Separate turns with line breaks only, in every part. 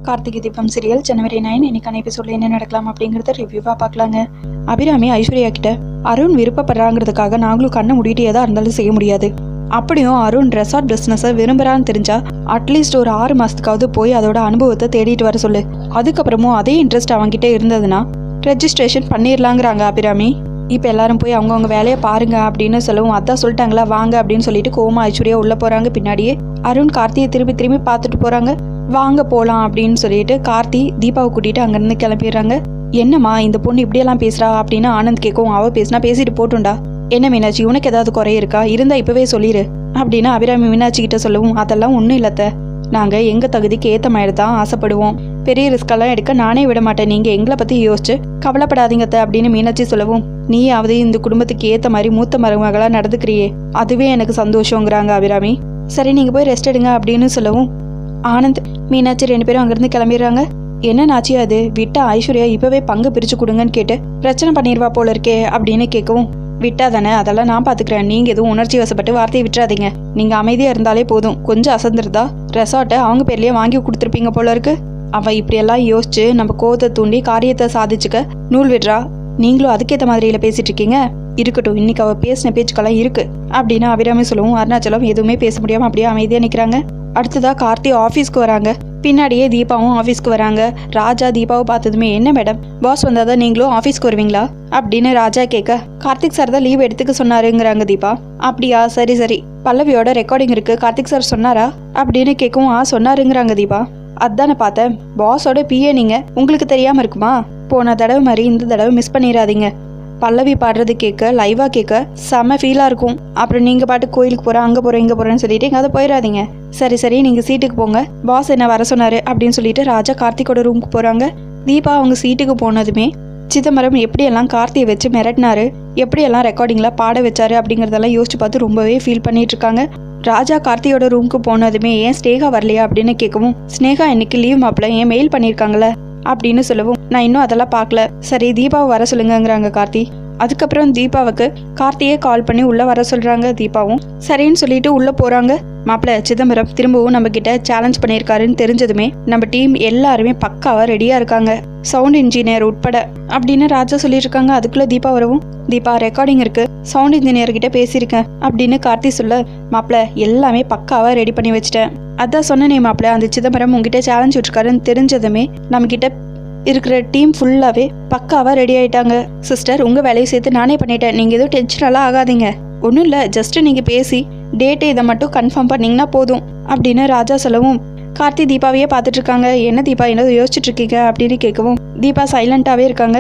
Karthigai Deepam serial ஜனவரி 9 இன்னைக்கான எபிசோட்ல என்ன நடக்கலாம் அப்படிங்கறத ரிவ்யூவா பார்க்கலாங்க. அபிராமி ஐஸ்வர்யா கிட்ட அருண் விருப்பப்படுறாங்கிறதுக்காக நாங்களும் கண்ணை மூடிட்டு ஏதா இருந்தாலும் செய்ய முடியாது. அப்படியும் அருண் ரெசார்ட் பிசினஸை விரும்புறான்னு தெரிஞ்சா அட்லீஸ்ட் ஒரு 6 மாசத்துக்காவது போய் அதோட அனுபவத்தை தேடிட்டு வர சொல்லு. அதுக்கப்புறமும் அதே இன்ட்ரெஸ்ட் அவங்கிட்ட இருந்ததுன்னா ரெஜிஸ்ட்ரேஷன் பண்ணிடலாங்கிறாங்க அபிராமி. இப்போ எல்லாரும் போய் அவங்கவுங்க வேலையை பாருங்க அப்படின்னு சொல்லவும் அதான் சொல்லிட்டாங்களா வாங்க அப்படின்னு சொல்லிட்டு கோமா ஐஸ்வர்யா உள்ள போறாங்க. பின்னாடியே அருண் கார்த்தியை திரும்பி பார்த்துட்டு போறாங்க. வாங்க போகலாம் அப்படின்னு சொல்லிட்டு கார்த்தி தீபாவை கூட்டிட்டு அங்கேருந்து கிளம்பிடுறாங்க. என்னம்மா இந்த பொண்ணு இப்படியெல்லாம் பேசுறா அப்படின்னு ஆனந்த் கேட்கவும் அவ பேசினா பேசிட்டு போட்டுண்டா. என்ன மீனாட்சி உனக்கு ஏதாவது குறை இருக்கா? இருந்தா இப்பவே சொல்லிடு அப்படின்னு அபிராமி மீனாட்சி கிட்ட சொல்லவும் அதெல்லாம் ஒன்றும் இல்லத்த, நாங்கள் எங்கள் தகுதிக்கு ஏற்ற மாதிரி தான் ஆசைப்படுவோம். பெரிய ரிஸ்கெல்லாம் எடுக்க நானே விட மாட்டேன். நீங்கள் எங்களை பற்றி யோசிச்சு கவலைப்படாதீங்கத்த அப்படின்னு மீனாட்சி சொல்லவும் நீயாவது இந்த குடும்பத்துக்கு ஏற்ற மாதிரி மூத்த மருமகளாக நடந்துக்கிறியே அதுவே எனக்கு சந்தோஷங்கிறாங்க அபிராமி. சரி நீங்கள் போய் ரெஸ்ட் எடுங்க அப்படின்னு சொல்லவும் ஆனந்த் மீனாட்சி 2 பேரும் அங்கேருந்து கிளம்பிடுறாங்க. என்ன நாச்சி அது விட்டா ஐஸ்வர்யா இப்போவே பங்கு பிரித்து கொடுங்கன்னு கேட்டு பிரச்சனை பண்ணிடுவா போல இருக்கே அப்படின்னு கேட்கவும் விட்டா தானே அதெல்லாம் நான் பார்த்துக்கிறேன். நீங்கள் எதுவும் உணர்ச்சி வசப்பட்டு வார்த்தையை விட்டுறாதீங்க. நீங்கள் அமைதியாக இருந்தாலே போதும். கொஞ்சம் அசந்திருந்தா ரெசார்ட்டை அவங்க பேர்லேயே வாங்கி கொடுத்துருப்பீங்க போல இருக்கு. அவள் இப்படியெல்லாம் யோசிச்சு நம்ம கோவத்தை தூண்டி காரியத்தை சாதிச்சுக்க நூல் விடுறா. நீங்களும் அதுக்கேற்ற மாதிரியில் பேசிட்டு இருக்கீங்க. இருக்கட்டும், இன்னைக்கு அவள் பேசின பேச்சுக்கெல்லாம் இருக்கு அப்படின்னு அபிராமி சொல்லவும் அருணாச்சலம் எதுவுமே பேச முடியாமல் அப்படியே அமைதியாக நிற்கிறாங்க. அடுத்ததாக கார்த்தி ஆஃபீஸ்க்கு வராங்க. பின்னாடியே தீபாவும் ஆஃபீஸ்க்கு வராங்க. ராஜா தீபாவை பார்த்ததுமே என்ன மேடம் பாஸ் வந்தாதான் நீங்களும் ஆஃபீஸ்க்கு வருவீங்களா அப்படின்னு ராஜா கேட்க கார்த்திக் சார் தான் லீவ் எடுத்துக்க சொன்னாருங்கிறாங்க தீபா. அப்படியா, சரி சரி, பல்லவியோட ரெக்கார்டிங் இருக்கு கார்த்திக் சார் சொன்னாரா அப்படின்னு கேட்கவும் சொன்னாருங்கிறாங்க தீபா. அதானே பார்த்தேன், பாஸோட பிஏ நீங்க, உங்களுக்கு தெரியாம இருக்குமா? போன தடவை மாதிரி இந்த தடவை மிஸ் பண்ணிடாதீங்க. பல்லவி பாடுறது கேட்க லைவா கேட்க செம்ம ஃபீலா இருக்கும். அப்புறம் நீங்க பாட்டு கோயிலுக்கு போறேன் அங்க போறேன் இங்க போறேன்னு சொல்லிட்டு எங்காவது போயிடாதீங்க. சரி சரி நீங்க சீட்டுக்கு போங்க, பாஸ் என்ன வர சொன்னாரு அப்படின்னு சொல்லிட்டு ராஜா கார்த்திகோட ரூமுக்கு போறாங்க. தீபா அவங்க சீட்டுக்கு போனதுமே சிதம்பரம் எப்படியெல்லாம் கார்த்தியை வச்சு மிரட்டினாரு, எப்படியெல்லாம் ரெக்கார்டிங்ல பாட வச்சாரு அப்படிங்கறதெல்லாம் யோசிச்சு பார்த்து ரொம்பவே ஃபீல் பண்ணிட்டு இருக்காங்க. ராஜா கார்த்தியோட ரூமுக்கு போனதுமே ஏன் ஸ்னேகா வரலையா அப்படின்னு கேட்கவும் ஸ்னேகா இன்னைக்கு லீவ் மாப்பிள்ள ஏன் மெயில் பண்ணியிருக்காங்களே அப்படின்னு சொல்லவும் நான் இன்னும் அதெல்லாம் பார்க்கல. சரி தீபாவை வர சொல்லுங்கிறாங்க கார்த்தி. அதுக்கப்புறம் தீபாவுக்கு கார்த்தியே கால் பண்ணி உள்ள வர சொல்றாங்க. தீபாவும் சரின்னு சொல்லிட்டு உள்ள போறாங்க. மாப்பிள்ள சிதம்பரம் திரும்பவும் நம்ம கிட்ட சேலஞ்ச் பண்ணியிருக்காருன்னு தெரிஞ்சதுமே நம்ம டீம் எல்லாருமே பக்காவா ரெடியா இருக்காங்க, சவுண்ட் இன்ஜினியர் உட்பட அப்படின்னு ராஜா சொல்லிட்டு இருக்காங்க. அதுக்குள்ள தீபா வரவும் தீபா ரெக்கார்டிங் இருக்கு, சவுண்ட் இன்ஜினியர் கிட்ட பேசியிருக்கேன் அப்படின்னு கார்த்தி சொல்ல மாப்பிள்ள எல்லாமே பக்காவா ரெடி பண்ணி வச்சுட்டேன். அதான் சொன்னனே மாப்பிள்ள, அந்த சிதம்பரம் உங்ககிட்ட சேலஞ்ச் விட்டுருக்காருன்னு தெரிஞ்சதுமே நம்ம கிட்ட இருக்கிற டீம் ஃபுல்லாவே பக்காவா ரெடி ஆயிட்டாங்க. சிஸ்டர் உங்க வேலையை சேர்த்து நானே பண்ணிட்டேன், நீங்க எதுவும் டென்ஷனெல்லாம் ஆகாதீங்க. ஒன்றும் இல்லை, ஜஸ்ட் நீங்க பேசி டேட்டு இதை மட்டும் கன்ஃபார்ம் பண்ணீங்கன்னா போதும் அப்படின்னு ராஜா சொல்லவும் கார்த்தி தீபாவையே பார்த்துட்டு இருக்காங்க. என்ன தீபா என்ன யோசிச்சுட்டு இருக்கீங்க அப்படின்னு கேட்கவும் தீபா சைலண்டாவே இருக்காங்க.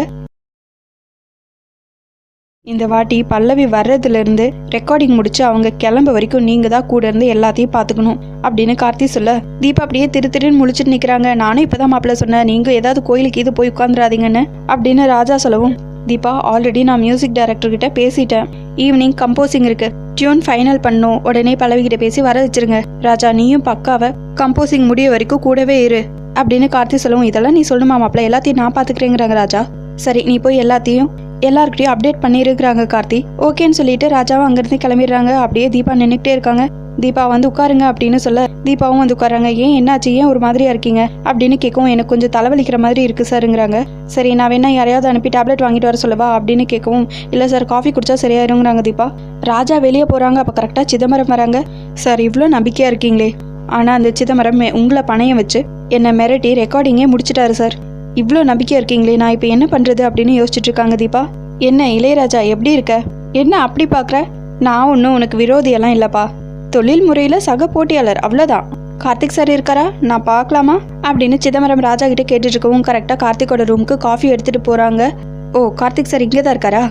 இந்த வாட்டி பல்லவி வர்றதுலேருந்து ரெக்கார்டிங் முடிச்சு அவங்க கிளம்ப வரைக்கும் நீங்கள் தான் கூட இருந்து எல்லாத்தையும் பார்த்துக்கணும் அப்படின்னு கார்த்தி சொல்ல தீபா அப்படியே திருன்னு முழிச்சிட்டு நிற்கிறாங்க. நானும் இப்போ தான் மாப்பிள்ள சொன்னேன், நீங்கள் ஏதாவது கோயிலுக்கு இது போய் உட்காந்துடாதீங்கன்னு அப்படின்னு ராஜா சொல்லவும் தீபா ஆல்ரெடி நான் மியூசிக் டைரக்டர்கிட்ட பேசிட்டேன், ஈவினிங் கம்போசிங் இருக்கு, டியூன் ஃபைனல் பண்ணும், உடனே பல்லவிகிட்ட பேசி வர வச்சிருங்க. ராஜா நீயும் பக்காவை கம்போசிங் முடிய வரைக்கும் கூடவே இரு அப்படின்னு கார்த்தி சொல்லவும் இதெல்லாம் நீ சொல்லணுமா மாப்பிள்ள, எல்லாத்தையும் நான் பார்த்துக்கிறேங்கிறாங்க ராஜா. சரி நீ போய் எல்லாத்தையும் எல்லாருக்கிட்டையும் அப்டேட் பண்ணிருக்கிறாங்க கார்த்தி. ஓகேன்னு சொல்லிட்டு ராஜாவும் அங்கிருந்து கிளம்பிடுறாங்க. அப்படியே தீபா நின்றுக்கிட்டே இருக்காங்க. தீபா வந்து உட்காருங்க அப்படின்னு சொல்ல தீபாவும் வந்து உட்காராங்க. ஏன் என்னாச்சு, ஏன் ஒரு மாதிரியா இருக்கீங்க அப்படின்னு கேட்கவும் எனக்கு கொஞ்சம் தலைவலிக்கிற மாதிரி இருக்கு சாருங்கிறாங்க. சரி நான் வேணா யாரையாவது அனுப்பி டேப்லெட் வாங்கிட்டு வர சொல்லவா அப்படின்னு கேட்கவும் இல்லை சார் காஃபி குடிச்சா சரியாயிருங்கிறாங்க தீபா. ராஜா வெளியே போறாங்க. அப்போ கரெக்டாக சிதம்பரம் வராங்க. சார் இவ்வளோ நம்பிக்கையா இருக்கீங்களே, ஆனால் அந்த சிதம்பரம் உங்களை பணையம் வச்சு என்னை மிரட்டி ரெக்கார்டிங்கே முடிச்சிட்டாரு சார். இவ்வளோ நம்பிக்கையா இருக்கீங்களே, நான் இப்போ என்ன பண்றது அப்படின்னு யோசிச்சுட்டு இருக்காங்க தீபா. என்ன இளையராஜா எப்படி இருக்க, என்ன அப்படி பார்க்குற? நான் ஒன்றும் உனக்கு விரோதியெல்லாம் இல்லைப்பா, தொழில் முறையில் சக போட்டியாளர் அவ்வளோதான். கார்த்திக் சார் இருக்காரா, நான் பார்க்கலாமா அப்படின்னு சிதம்பரம் ராஜா கிட்ட கேட்டுட்டு இருக்கவும் கரெக்டாக கார்த்திகோட ரூமுக்கு காஃபி எடுத்துட்டு போறாங்க. ஓ கார்த்திக் சார் இங்கே தான் இருக்காரா,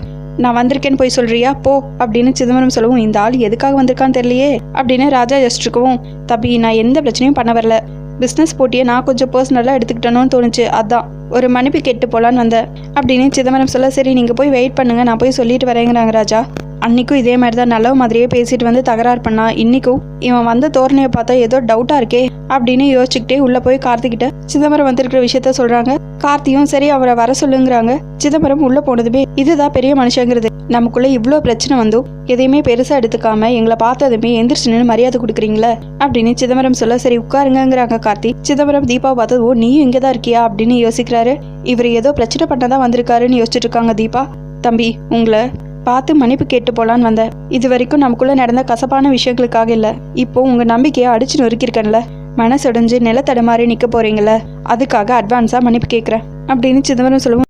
நான் வந்திருக்கேன்னு போய் சொல்றியா போ அப்படின்னு சிதம்பரம் சொல்லவும் இந்த ஆள் எதுக்காக வந்திருக்கான்னு தெரியலையே அப்படின்னு ராஜா யோசிச்சுருக்கவும் தம்பி நான் எந்த பிரச்சனையும் பண்ண வரல, பிஸ்னஸ் போட்டியை நான் கொஞ்சம் பர்சனலாக எடுத்துக்கிட்டேன்னு தோணுச்சு, அதான் ஒரு மன்னிப்பு கேட்டு போகலான்னு வந்தேன் அப்படின்னு சிதம்பரம் சொல்ல சரி நீங்கள் போய் வெயிட் பண்ணுங்க நான் போய் சொல்லிட்டு வரேங்கிறாங்க ராஜா. அன்னைக்கும் இதே மாதிரி தான் நல்ல மாதிரியே பேசிட்டு வந்து தகராறு பண்ணா. இன்னைக்கும் இவன் வந்த தோரணையை பார்த்தா ஏதோ டவுட்டா இருக்கே அப்படின்னு யோசிச்சுக்கிட்டே உள்ள போய் கார்த்திகிட்ட சிதம்பரம் வந்திருக்கிற விஷயத்த சொல்றாங்க. கார்த்தியும் சரி அவரை வர சொல்லுங்கிறாங்க. சிதம்பரம் உள்ள போனதுமே இதுதான் பெரிய மனுஷங்கிறது, நமக்குள்ள இவ்வளோ பிரச்சனை வந்தும் எதையுமே பெருசா எடுத்துக்காம எங்களை பார்த்ததுமே எந்திரிச்சு நின்று மரியாதை கொடுக்குறீங்களே அப்படின்னு சிதம்பரம் சொல்ல, சரி உட்காருங்கிறாங்க கார்த்தி. சிதம்பரம் தீபாவை பார்த்தது, ஓ நீயும் இங்கதான் இருக்கியா அப்படின்னு யோசிக்கிறாரு. இவர் ஏதோ பிரச்சனை பண்ணதான் வந்திருக்காருன்னு யோசிச்சுட்டு இருக்காங்க தீபா. தம்பி, உங்களை பார்த்து மன்னிப்பு கேட்டு போலான்னு வந்தேன். இது வரைக்கும் நமக்குள்ள நடந்த கசப்பான விஷயங்களுக்காக இல்ல, இப்போ உங்க நம்பிக்கையை அடிச்சு நொறுக்கிருக்கேன்ல, மனசொடைஞ்சு நிலத்தடமாறி நிக்க போறீங்கள, அதுக்காக அட்வான்ஸா மன்னிப்பு கேட்கிறேன் அப்படின்னு சிதம்பரம் சொல்லுவோம்.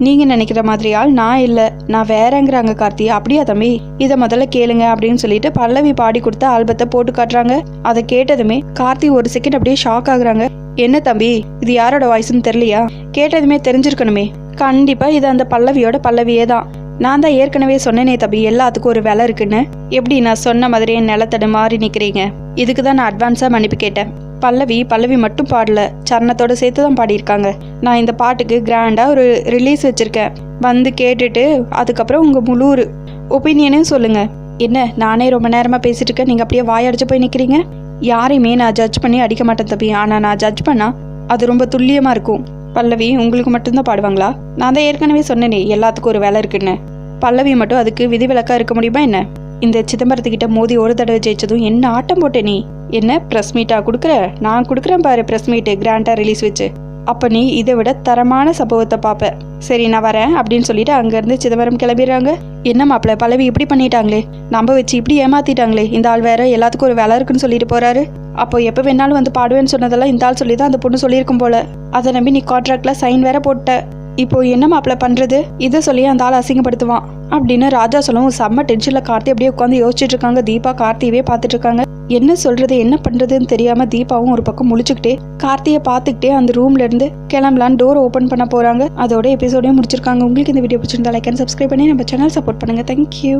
நீங்க நினைக்கிற மாதிரி ஆள் நான் இல்ல, நான் வேறங்கிறாங்க கார்த்தி. அப்படியா தம்பி, இதை முதல்ல கேளுங்க அப்படின்னு சொல்லிட்டு பல்லவி பாடி கொடுத்த ஆல்பத்தை போட்டு காட்டுறாங்க. அதை கேட்டதுமே கார்த்தி ஒரு செகண்ட் அப்படியே ஷாக் ஆகுறாங்க. என்ன தம்பி, இது யாரோட வாய்ஸ்ன்னு தெரியலையா? கேட்டதுமே தெரிஞ்சிருக்கணுமே. கண்டிப்பா இது அந்த பல்லவியோட பல்லவியே தான். நான் தான் ஏற்கனவே சொன்னேனே தம்பி, எல்லாத்துக்கும் ஒரு விலை இருக்குன்னு. எப்படி நான் சொன்ன மாதிரியே நிலத்தடு மாறி நிக்கிறீங்க? இதுக்கு தான் நான் அட்வான்ஸா மன்னிப்பு கேட்டேன். பல்லவி மட்டும் பாடல, சரணத்தோட சேர்த்து தான் பாடியிருக்காங்க. நான் இந்த பாட்டுக்கு கிராண்டா ஒரு ரிலீஸ் வச்சிருக்கேன், வந்து கேட்டுட்டு அதுக்கப்புறம் உங்க முழு ஒப்பீனியனையும் சொல்லுங்க. என்ன நானே ரொம்ப நேரமா பேசிட்டு இருக்கேன், நீங்க அப்படியே வாயடிச்சு போய் நிக்கிறீங்க? யாரையுமே நான் ஜட்ஜ் பண்ணி அடிக்க மாட்டேன் தம்பி, ஆனா நான் ஜட்ஜ் பண்ணா அது ரொம்ப துல்லியமா இருக்கும். பல்லவி உங்களுக்கு மட்டும்தான் பாடுவாங்களா? நான் தான் ஏற்கனவே சொன்னேனே எல்லாத்துக்கும் ஒரு வேலை இருக்குன்னு. பல்லவி மட்டும் அதுக்கு விதிவிலக்கா இருக்க முடியுமா என்ன? இந்த சிதம்பரத்துக்கிட்ட மோதி ஒரு தடவை ஜெயிச்சதும் என்ன ஆட்டம் போட்டே நீ? என்ன பிரஸ் மீட்டா கொடுக்குற? நான் கொடுக்குறேன் பாரு பிரஸ் மீட்டு, கிராண்டா ரிலீஸ் வச்சு. அப்போ நீ இதை விட தரமான சம்பவத்தை பார்ப்ப. சரி நான் வரேன் அப்படின்னு சொல்லிட்டு அங்கேருந்து சிதம்பரம் கிளம்பிடுறாங்க. என்ன மாப்பிள்ள, பல்லவி இப்படி பண்ணிட்டாங்களே, நம்ப வச்சு இப்படி ஏமாத்திட்டாங்களே, இந்த ஆள் வேற எல்லாத்துக்கும் ஒரு வேலை இருக்குன்னு சொல்லிட்டு போறாரு. அப்போ எப்போ வேணாலும் வந்து பாடுவேன்னு சொன்னதெல்லாம் இந்த ஆள் சொல்லி தான் அந்த பொண்ணு சொல்லியிருக்கும் போல. அதை நம்பி நீ கான்ட்ராக்ட்ல சைன் வேற போட்ட. இப்போ என்ன மாப்பிள்ள பண்றது? இதை சொல்லி அந்த ஆள் அசிங்கப்படுத்துவான் அப்படின்னு ராஜா சொல்லவும் செம்ம டென்ஷன்ல கார்த்தி அப்படியே உட்காந்து யோசிச்சுட்டு இருக்காங்க. தீபா கார்த்தியவே பார்த்துட்டு இருக்காங்க. என்ன சொல்றது என்ன பண்றதுன்னு தெரியாம தீபாவும் ஒரு பக்கம் முழிச்சுக்கிட்டே கார்த்தியை பார்த்துக்கிட்டே அந்த ரூம்ல இருந்து கிளம்பலான்னு டோர் ஓபன் பண்ண போறாங்க. அதோட எபிசோடையும் முடிச்சிருக்காங்க. உங்களுக்கு இந்த வீடியோ பிடிச்சிருந்தா லைக் அண்ட் சப்ஸ்கிரைப் பண்ணி நம்ம சேனல் சப்போர்ட் பண்ணுங்க. தேங்க்யூ.